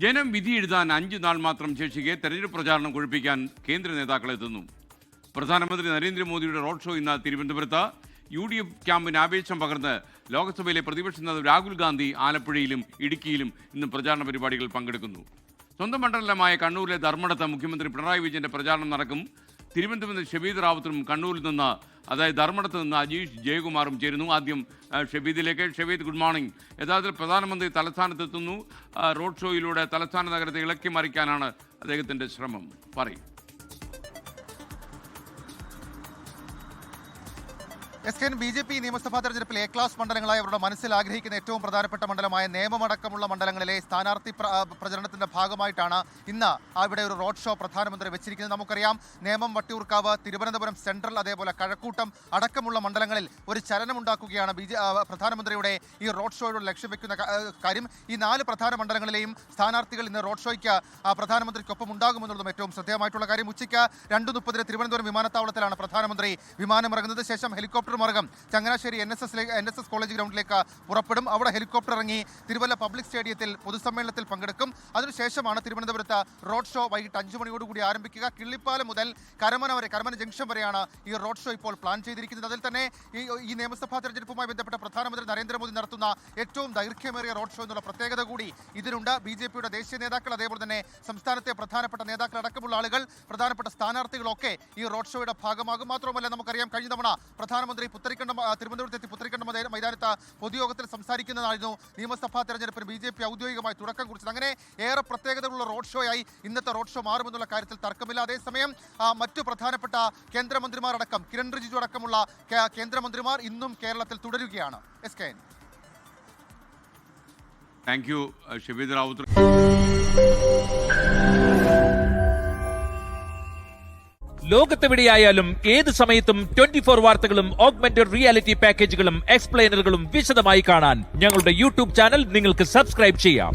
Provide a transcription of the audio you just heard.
ജനം വിധി എഴുതാൻ 5 നാൾ മാത്രം ശേഷിക്കെ തെരഞ്ഞെടുപ്പ് പ്രചാരണം കൊഴുപ്പിക്കാൻ കേന്ദ്ര നേതാക്കൾ എത്തുന്നു. പ്രധാനമന്ത്രി നരേന്ദ്രമോദിയുടെ റോഡ് ഷോ ഇന്ന് തിരുവനന്തപുരത്ത്. UDF ക്യാമ്പിന് ആവേശം പകർന്ന് ലോക്സഭയിലെ പ്രതിപക്ഷ നേതാവ് രാഹുൽ ഗാന്ധി ആലപ്പുഴയിലും ഇടുക്കിയിലും ഇന്ന് പ്രചാരണ പരിപാടികൾ പങ്കെടുക്കുന്നു. സ്വന്തം മണ്ഡലമായ കണ്ണൂരിലെ ധർമ്മടത്ത് മുഖ്യമന്ത്രി പിണറായി വിജയന്റെ പ്രചാരണം നടക്കും. തിരുവനന്തപുരത്ത് ഷബീദ് റാവത്തും കണ്ണൂരിൽ നിന്ന്, അതായത് ധർമ്മടത്ത് നിന്ന് അജീഷ് ജയകുമാറും ചേരുന്നു. ആദ്യം ഷബീദിലേക്ക്. Shabeed, good morning. യഥാർത്ഥത്തിൽ പ്രധാനമന്ത്രി തലസ്ഥാനത്തെത്തുന്നു. റോഡ് ഷോയിലൂടെ തലസ്ഥാന നഗരത്തെ ഇളക്കി മറിക്കാനാണ് അദ്ദേഹത്തിന്റെ ശ്രമം. പറയും. BJP നിയമസഭാ തെരഞ്ഞെടുപ്പിൽ A ക്ലാസ് മണ്ഡലങ്ങളായി അവരുടെ മനസ്സിൽ ആഗ്രഹിക്കുന്ന ഏറ്റവും പ്രധാനപ്പെട്ട മണ്ഡലമായ നേമമടക്കമുള്ള മണ്ഡലങ്ങളിലെ സ്ഥാനാർത്ഥി പ്രചരണത്തിന്റെ ഭാഗമായിട്ടാണ് ഇന്ന് അവിടെ ഒരു റോഡ് ഷോ പ്രധാനമന്ത്രി വെച്ചിരിക്കുന്നത്. നമുക്കറിയാം, നേമം, വട്ടിയൂർക്കാവ്, തിരുവനന്തപുരം സെൻട്രൽ, അതേപോലെ കഴക്കൂട്ടം അടക്കമുള്ള മണ്ഡലങ്ങളിൽ ഒരു ചലനമുണ്ടാക്കുകയാണ് പ്രധാനമന്ത്രിയുടെ ഈ റോഡ് ഷോയോട് ലക്ഷ്യം വെക്കുന്ന കാര്യം. ഈ 4 പ്രധാന മണ്ഡലങ്ങളിലെയും സ്ഥാനാർത്ഥികൾ ഇന്ന് റോഡ് ഷോയ്ക്ക് പ്രധാനമന്ത്രിക്കൊപ്പം ഉണ്ടാകുമെന്നുള്ളതും ഏറ്റവും ശ്രദ്ധേയമായിട്ടുള്ള കാര്യം. ഉച്ചയ്ക്ക് 2:30 തിരുവനന്തപുരം വിമാനത്താവളത്തിലാണ് പ്രധാനമന്ത്രി വിമാനമിറങ്ങുന്നത്. ശേഷം ഹെലികോപ്റ്റർ മാർഗം ചങ്ങനാശ്ശേരി NSS കോളേജ് ഗ്രൗണ്ടിലേക്ക് പുറപ്പെടും. അവിടെ ഹെലികോപ്റ്റർ ഇറങ്ങി തിരുവല്ല പബ്ലിക് സ്റ്റേഡിയത്തിൽ പൊതുസമ്മേളനത്തിൽ പങ്കെടുക്കും. അതിനുശേഷമാണ് തിരുവനന്തപുരത്ത് റോഡ് ഷോ വൈകിട്ട് 5 മണിയോടുകൂടി ആരംഭിക്കുക. കിള്ളിപ്പാലം മുതൽ കരമന ജംഗ്ഷൻ വരെയാണ് ഈ റോഡ് ഷോ ഇപ്പോൾ പ്ലാൻ ചെയ്തിരിക്കുന്നത്. അതിൽ തന്നെ ഈ നിയമസഭാ തെരഞ്ഞെടുപ്പുമായി ബന്ധപ്പെട്ട പ്രധാനമന്ത്രി നരേന്ദ്രമോദി നടത്തുന്ന ഏറ്റവും ദൈർഘ്യമേറിയ റോഡ് ഷോ എന്നുള്ള പ്രത്യേകത കൂടി ഇതിനുണ്ട്. BJPയുടെ ദേശീയ നേതാക്കൾ, അതേപോലെ തന്നെ സംസ്ഥാനത്തെ പ്രധാനപ്പെട്ട നേതാക്കൾ അടക്കമുള്ള ആളുകൾ, പ്രധാനപ്പെട്ട സ്ഥാനാർത്ഥികളൊക്കെ ഈ റോഡ് ഷോയുടെ ഭാഗമാകും. മാത്രമല്ല, നമുക്കറിയാം, കഴിഞ്ഞ തവണ പ്രധാനമന്ത്രി തിരുവനന്തപുരത്തെത്തി പുത്തരിക്കണ്ടം മൈതാനത്ത് പൊതുയോഗത്തിൽ സംസാരിക്കുന്നതായിരുന്നു നിയമസഭാ തെരഞ്ഞെടുപ്പിന് BJP ഔദ്യോഗികമായി തുടക്കം കുറിച്ചത്. അങ്ങനെ ഏറെ പ്രത്യേകതകളുള്ള റോഡ് ഷോയായി ഇന്നത്തെ റോഡ് ഷോ മാറുമെന്നുള്ള കാര്യത്തിൽ തർക്കമില്ല. അതേസമയം മറ്റു പ്രധാനപ്പെട്ട കേന്ദ്രമന്ത്രിമാരടക്കം, കിരൺ റിജിജു അടക്കമുള്ള കേന്ദ്രമന്ത്രിമാർ ഇന്നും കേരളത്തിൽ തുടരുകയാണ്. Thank you Shabeed Rawther. ലോകത്തെവിടെയായാലും ഏത് സമയത്തും 24 വാർത്തകളും ഓഗ്മെന്റഡ് റിയാലിറ്റി പാക്കേജുകളും എക്സ്പ്ലെയിനറുകളും വിശദമായി കാണാൻ ഞങ്ങളുടെ YouTube ചാനൽ നിങ്ങൾക്ക് സബ്സ്ക്രൈബ് ചെയ്യാം.